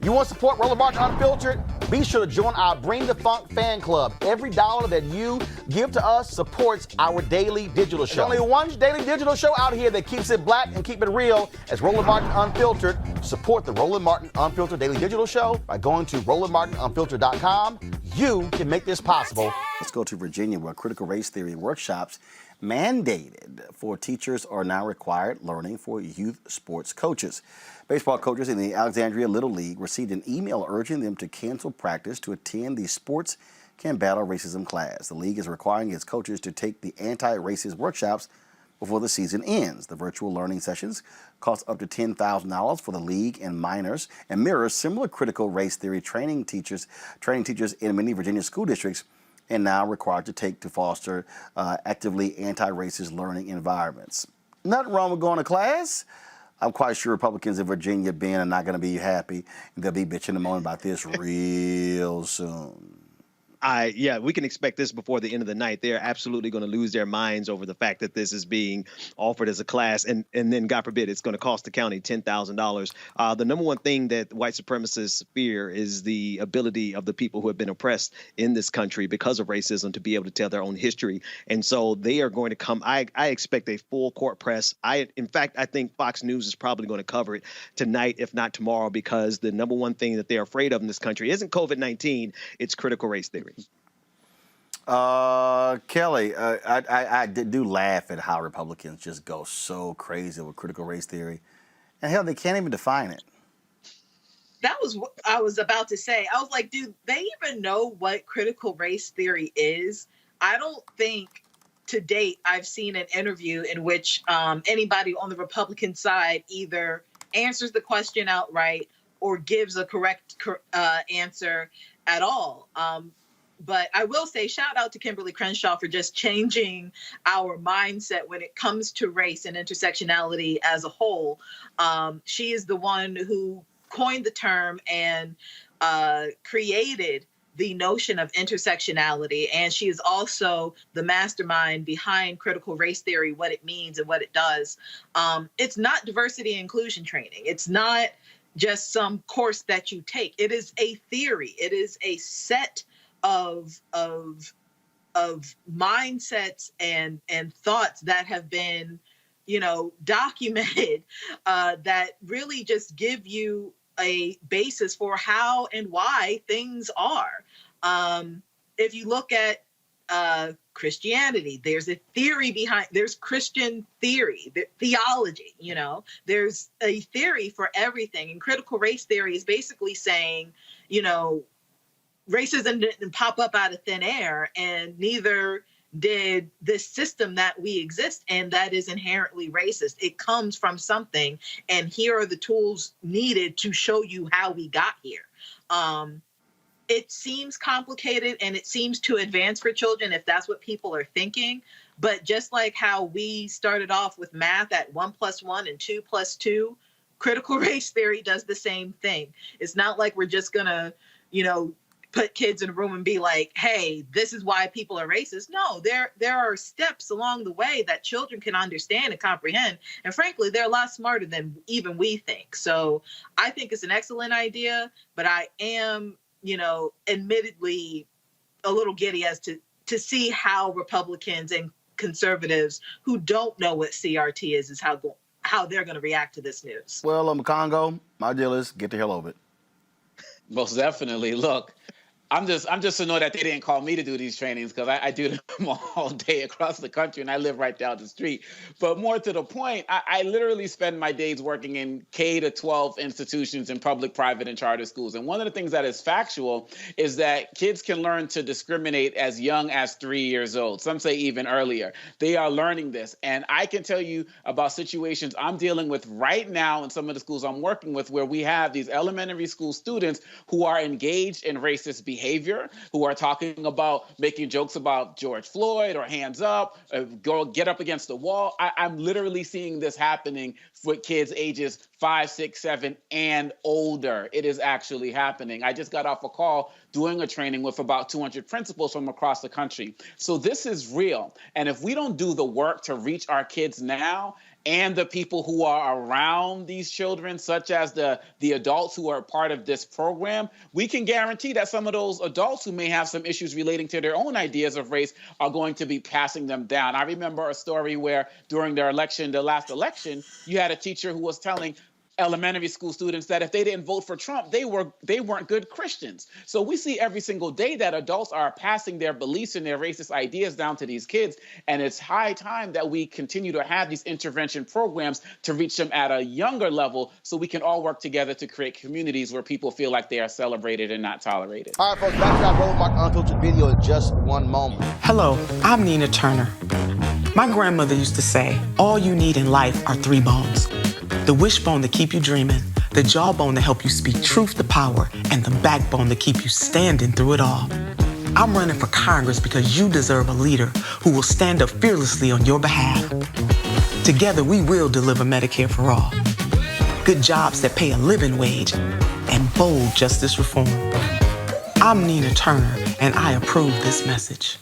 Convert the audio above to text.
You want to support Roland Martin Unfiltered? Be sure to join our Bring the Funk fan club. Every dollar that you give to us supports our daily digital show. There's only one daily digital show out here that keeps it black and keep it real as Roland Martin Unfiltered. Support the Roland Martin Unfiltered daily digital show by going to RolandMartinUnfiltered.com. You can make this possible. Let's go to Virginia, where critical race theory workshops mandated for teachers are now required learning for youth sports coaches. Baseball coaches in the Alexandria Little League received an email urging them to cancel practice to attend the Sports Can Battle Racism class. The league is requiring its coaches to take the anti-racist workshops before the season ends. The virtual learning sessions cost up to $10,000 for the league and minors and mirrors similar critical race theory training teachers in many Virginia school districts and now required to take to foster actively anti-racist learning environments. Nothing wrong with going to class. I'm quite sure Republicans in Virginia, Ben, are not going to be happy. They'll be bitching and moaning about this real soon. Yeah, we can expect this before the end of the night. They're absolutely going to lose their minds over the fact that this is being offered as a class. And then, God forbid, it's going to cost the county $10,000. The number one thing that white supremacists fear is the ability of the people who have been oppressed in this country because of racism to be able to tell their own history. And so they are going to come. I expect a full court press. In fact, I think Fox News is probably going to cover it tonight, if not tomorrow, because the number one thing that they're afraid of in this country isn't COVID-19, it's critical race theory. Kelly, I do laugh at how Republicans just go so crazy with critical race theory. And hell, they can't even define it. That was what I was about to say. I was like, do they even know what critical race theory is? I don't think to date I've seen an interview in which anybody on the Republican side either answers the question outright or gives a correct answer at all. But I will say, shout out to Kimberly Crenshaw for just changing our mindset when it comes to race and intersectionality as a whole. She is the one who coined the term and created the notion of intersectionality. And she is also the mastermind behind critical race theory, what it means and what it does. It's not diversity and inclusion training. It's not just some course that you take. It is a theory. It is a set of mindsets and thoughts that have been, documented that really just give you a basis for how and why things are. If you look at Christianity, there's a theory there's Christian theory, theology, there's a theory for everything. And critical race theory is basically saying, racism didn't pop up out of thin air, and neither did this system that we exist in that is inherently racist. It comes from something, and here are the tools needed to show you how we got here. It seems complicated, and it seems too advanced for children if that's what people are thinking. But just like how we started off with math at 1 + 1 and 2 + 2, critical race theory does the same thing. It's not like we're just gonna, put kids in a room and be like, hey, this is why people are racist. No, there are steps along the way that children can understand and comprehend. And frankly, they're a lot smarter than even we think. So I think it's an excellent idea, but I am, admittedly a little giddy as to see how Republicans and conservatives who don't know what CRT is how they're going to react to this news. Well, Congo, my deal is get the hell over it. Most definitely. Look, I'm just annoyed that they didn't call me to do these trainings, because I do them all day across the country, and I live right down the street. But more to the point, I literally spend my days working in K-12 institutions in public, private, and charter schools. And one of the things that is factual is that kids can learn to discriminate as young as 3 years old. Some say even earlier. They are learning this. And I can tell you about situations I'm dealing with right now in some of the schools I'm working with, where we have these elementary school students who are engaged in racist behavior, who are talking about making jokes about George Floyd or hands up, get up against the wall. I'm literally seeing this happening with kids ages 5, 6, 7, and older. It is actually happening. I just got off a call doing a training with about 200 principals from across the country. So this is real. And if we don't do the work to reach our kids now and the people who are around these children, such as the adults who are part of this program, we can guarantee that some of those adults who may have some issues relating to their own ideas of race are going to be passing them down. I remember a story where during their election, the last election, you had a teacher who was telling elementary school students that if they didn't vote for Trump, they weren't good Christians. So we see every single day that adults are passing their beliefs and their racist ideas down to these kids, and it's high time that we continue to have these intervention programs to reach them at a younger level so we can all work together to create communities where people feel like they are celebrated and not tolerated. All right, folks, back to our Roland Mark Unfiltered video in just one moment. Hello, I'm Nina Turner. My grandmother used to say, all you need in life are 3 bones. The wishbone to keep you dreaming, the jawbone to help you speak truth to power, and the backbone to keep you standing through it all. I'm running for Congress because you deserve a leader who will stand up fearlessly on your behalf. Together, we will deliver Medicare for all, good jobs that pay a living wage, and bold justice reform. I'm Nina Turner, and I approve this message.